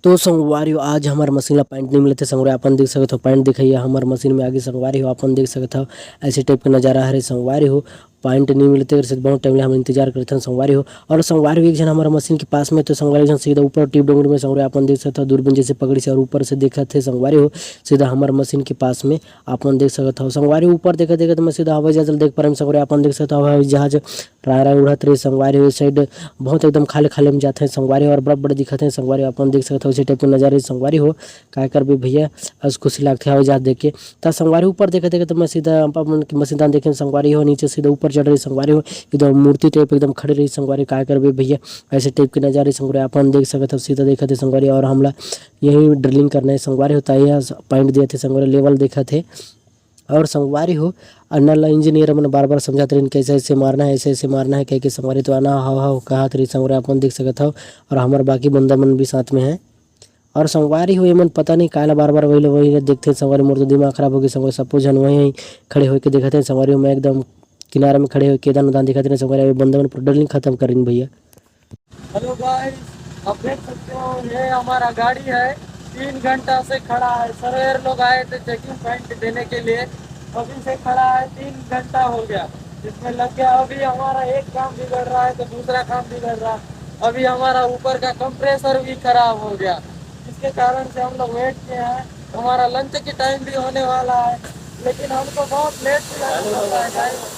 तो संगवारी हो आज हमार मशीन ला पैंट नहीं मिलते संगवारी अपन देख सकते हो पैंट दिखाइए हमार मशीन में आगे संगवारी हो अपन देख सकते हो ऐसे टाइप का नज़ारा है संगवारी हो पैंट नहीं मिलते बहुत टाइम हम इंतजार करते हैं संगवारी हो। और संगवारी हो एक जन हमारा मशीन के पास में तो संगवारी जन सीधा ऊपर टिप डोंगर में संगवारी अपन देख सकते हो दूरबीन जैसे पकड़ी से और ऊपर से देखा थे संगवारी हो सीधा हमारे मशीन के पास में अपन देख सकते हो संगवारी ऊपर देखा देखा तो मैं सीधा हवाई जहाज देख पा रहा हूँ संगवारी अपन देख सकते हो हवाई जहाज राय उड़त रही संगवारी हो साइड बहुत एकदम खाली खाली में जाते हैं संगवारी और बड़े बड़े दिखाते हैं संगवारी अपन देख सकते हो उसी टाइप के नज़ारे संगवारी हो काय कर भी भैया आज खुशी लगती है हवाई जहाज देख के तो संगवारी ऊपर देखा देखा तो मैं सीधा अपन मशीनदान देखे संगवारी हो नीचे सीधा ऊपर चढ़ रही संगवारी हो एकदम मूर्ति टाइप एकदम खड़ी रही संगवारी काय कर भी भैया ऐसे टाइप के नज़ारे संगवारी अपन देख सकते हो सीधा देखा थे संगवारी और हमला यही ड्रिलिंग करना है संगवारी होता है पॉइंट दिए थे संगवारी लेवल देखा थे और संगवारी हो अन्ना इंजीनियर मैंने बार बार समझाते रहे कैसे ऐसे मारना है ऐसे ऐसे मारना है कह के संगवारी तो आना हाव कहा रही संगवारी अपन देख सकते हो और हमारे बाकी बंदा मन भी साथ में है। और संगवारी हो ये मन पता नहीं काला बार बार वही देखते हैं संगवारी मोर तो दिमाग खराब हो गया संगवारी सपोज हम वहीं खड़े होकर देखते हैं संगवारी हो मैं एकदम किनारे में खड़े होकर दान दान दिखाते हैं संगवारी बंदा मन ड्रिलिंग खत्म करेंगे भैया। हेलो गाइस, आप देख सकते हो ये हमारा गाड़ी है 3 घंटा से खड़ा है। सवेर लोग आए थे चेकिंग पॉइंट देने के लिए, अभी से खड़ा है 3 घंटा हो गया इसमें लग गया। अभी हमारा एक काम बिगड़ रहा है तो दूसरा काम बिगड़ रहा है। अभी हमारा ऊपर का कंप्रेसर भी खराब हो गया, इसके कारण से हम लोग वेट किए हैं। हमारा लंच की टाइम भी होने वाला है लेकिन हमको बहुत लेट से जाना पड़ता है गाइस।